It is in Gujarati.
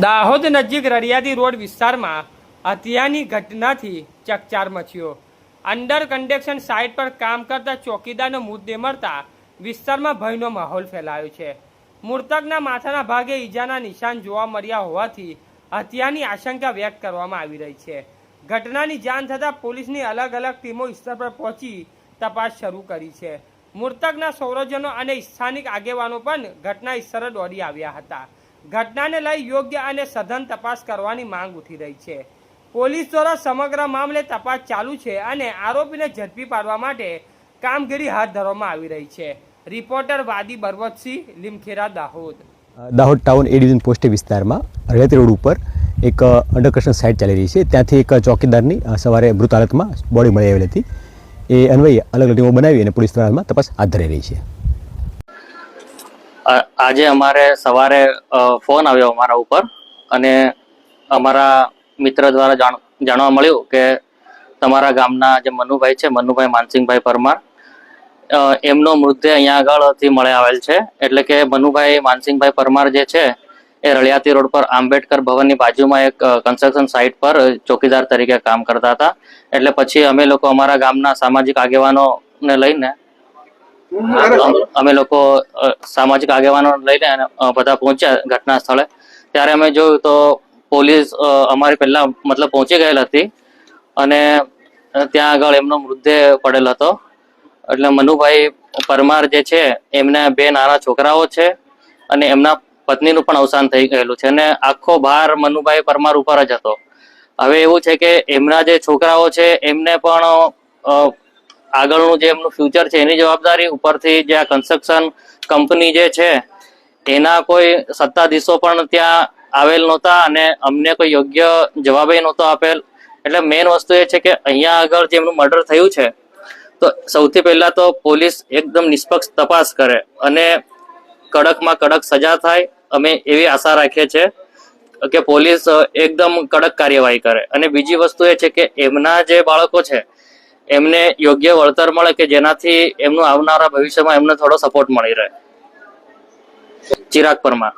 દાહોદ નજીક રળિયાદી રોડ વિસ્તારમાં હત્યાની ઘટનાથી ચકચાર મચ્યો। અંડર કન્સ્ટ્રક્શન સાઇટ પર કામ કરતા ચોકીદારનો મૃતદેહ મળતા વિસ્તારમાં ભયનો માહોલ ફેલાયો છે। મૃતકના માથાના ભાગે ઈજાના નિશાન જોવા મળ્યા હોવાથી હત્યાની આશંકા વ્યક્ત કરવામાં આવી રહી છે। ઘટનાની જાણ થતાં પોલીસની અલગ અલગ ટીમો સ્થળ પર પહોંચી તપાસ શરૂ કરી છે। મૃતકના સૌરજનો અને સ્થાનિક આગેવાનો પણ ઘટના સ્થળે દોડી આવ્યા હતા। ઘટનાને લઈ યોગ્ય અને સઘન તપાસ કરવાની માંગ ઉઠી રહી છે। પોલીસ દ્વારા સમગ્ર મામલે તપાસ ચાલુ છે અને આરોપીને ઝડપી પાડવા માટે કામગીરી હાથ ધરવામાં આવી રહી છે। Reporter Vadi Barvatsinh, Limkheda, Dahod. Dahod town A division post વિસ્તારમાં રળિયાદી રોડ ઉપર એક અંડર કન્સ્ટ્રક્શન સાઇટ ચાલી રહી છે। ત્યાંથી એક ચોકીદારની સવારે મૃત હાલતમાં બોડી મળી આવેલી હતી। એ અન્વયે અલગ અલગ ટીમો બનાવી અને પોલીસ દ્વારા તપાસ હાથ ધરી રહી છે। આજે અમારે સવારે ફોન આવ્યો અમારા ઉપર અને અમારા મિત્ર દ્વારા જાણવા મળ્યું કે તમારા ગામના જે મનુભાઈ છે, મનુભાઈ માનસિંહભાઈ પરમાર, એમનો મૃતદેહ અહીંયા આગળથી મળી આવેલ છે। એટલે કે મનુભાઈ માનસિંહભાઈ પરમાર જે છે એ રળિયાતી રોડ પર આંબેડકર ભવનની બાજુમાં એક કન્સ્ટ્રક્શન સાઇટ પર ચોકીદાર તરીકે કામ કરતા હતા। એટલે પછી અમે લોકો અમારા ગામના સામાજિક આગેવાનોને લઈને બધા પહોંચ્યા ઘટના સ્થળે। ત્યારે અમે જોયું તો પોલીસ અમારી પહેલા પહોંચી ગયેલ હતી અને ત્યાં આગળ એમનો મૃતદેહ પડેલ હતો। એટલે મનુભાઈ પરમાર જે છે એમને 2 નાના છોકરાઓ છે અને એમના પત્નીનું પણ અવસાન થઈ ગયેલું છે અને આખો ભાર મનુભાઈ પરમાર ઉપર જ હતો। હવે એવું છે કે એમના જે છોકરાઓ છે એમને પણ આગળનું જે એમનું ફ્યુચર છે એની જવાબદારી ઉપરથી જે આ કન્સ્ટ્રક્શન કંપની જે છે એના કોઈ સત્તાધીશો પણ ત્યાં આવેલ નહોતા અને અમને કોઈ યોગ્ય જવાબ નહોતો આપેલ। એટલે મેઇન વસ્તુ એ છે કે અહીંયા આગળ જે એમનું મર્ડર થયું છે તો સૌથી પહેલા તો પોલીસ એકદમ નિષ્પક્ષ તપાસ કરે અને કડકમાં કડક સજા થાય, અમે એવી આશા રાખીએ છીએ કે પોલીસ એકદમ કડક કાર્યવાહી કરે। અને બીજી વસ્તુ એ છે કે એમના જે બાળકો છે એમને યોગ્ય વળતર મળે કે જેનાથી એમનું આવનારા ભવિષ્યમાં એમને થોડો સપોર્ટ મળી રહે। ચિરાગ પરમાર।